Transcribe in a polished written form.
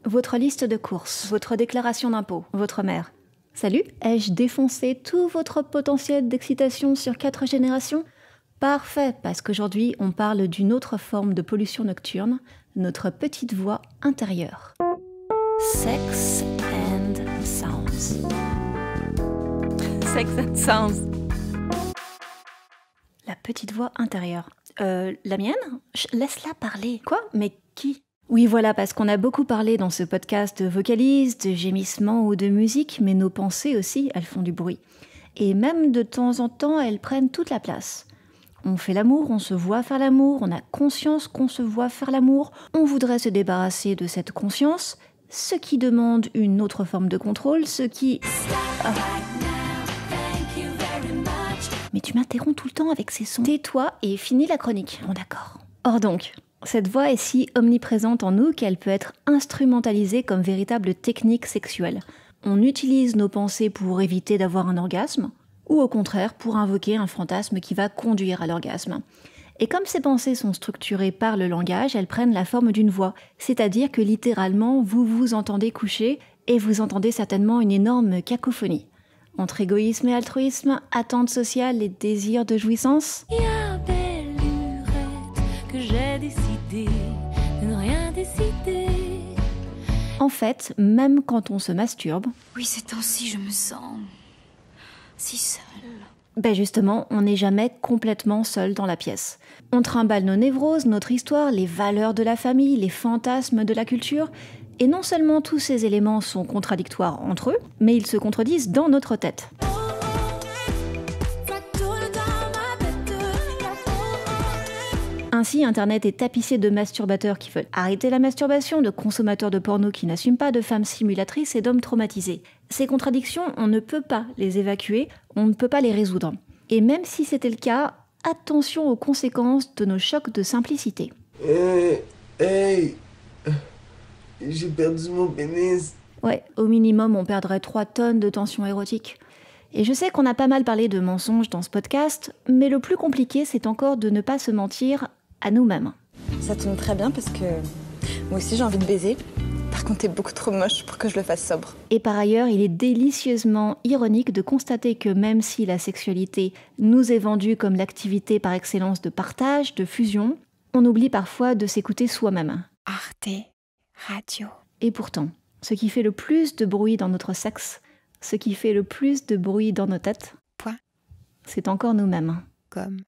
votre liste de courses, votre déclaration d'impôt, votre mère. Salut, ai-je défoncé tout votre potentiel d'excitation sur 4 générations ? Parfait, parce qu'aujourd'hui, on parle d'une autre forme de pollution nocturne, notre petite voix intérieure. Sex and Sounds. Sex and Sounds. La petite voix intérieure. La mienne ? Laisse-la parler. Quoi ? Mais qui ? Oui, voilà, parce qu'on a beaucoup parlé dans ce podcast de vocalises, de gémissements ou de musique, mais nos pensées aussi, elles font du bruit. Et même de temps en temps, elles prennent toute la place. On fait l'amour, on se voit faire l'amour, on a conscience qu'on se voit faire l'amour, on voudrait se débarrasser de cette conscience, ce qui demande une autre forme de contrôle, ce qui... Mais tu m'interromps tout le temps avec ces sons. Tais-toi et finis la chronique. Bon d'accord. Or donc, cette voix est si omniprésente en nous qu'elle peut être instrumentalisée comme véritable technique sexuelle. On utilise nos pensées pour éviter d'avoir un orgasme, ou au contraire pour invoquer un fantasme qui va conduire à l'orgasme. Et comme ces pensées sont structurées par le langage, elles prennent la forme d'une voix, c'est-à-dire que littéralement vous vous entendez coucher et vous entendez certainement une énorme cacophonie. Entre égoïsme et altruisme, attente sociale et désir de jouissance. Ya belle lurette que j'ai décidé de ne rien décider. En fait, même quand on se masturbe, Oui, ces temps-ci, je me sens si seule. ben justement, on n'est jamais complètement seul dans la pièce. On trimballe nos névroses, notre histoire, les valeurs de la famille, les fantasmes de la culture. Et non seulement tous ces éléments sont contradictoires entre eux, mais ils se contredisent dans notre tête. Ainsi, Internet est tapissé de masturbateurs qui veulent arrêter la masturbation, de consommateurs de porno qui n'assument pas, de femmes simulatrices et d'hommes traumatisés. Ces contradictions, on ne peut pas les évacuer, on ne peut pas les résoudre. Et même si c'était le cas, attention aux conséquences de nos chocs de simplicité. Hey, j'ai perdu mon pénis. Ouais, au minimum, on perdrait 3 tonnes de tension érotique. Et je sais qu'on a pas mal parlé de mensonges dans ce podcast, mais le plus compliqué, c'est encore de ne pas se mentir à nous-mêmes. Ça tombe très bien parce que moi aussi j'ai envie de baiser. Par contre, t'es beaucoup trop moche pour que je le fasse sobre. Et par ailleurs, il est délicieusement ironique de constater que même si la sexualité nous est vendue comme l'activité par excellence de partage, de fusion, on oublie parfois de s'écouter soi-même. Arte Radio. Et pourtant, ce qui fait le plus de bruit dans notre sexe, ce qui fait le plus de bruit dans nos têtes, Point. c'est encore nous-mêmes. Comme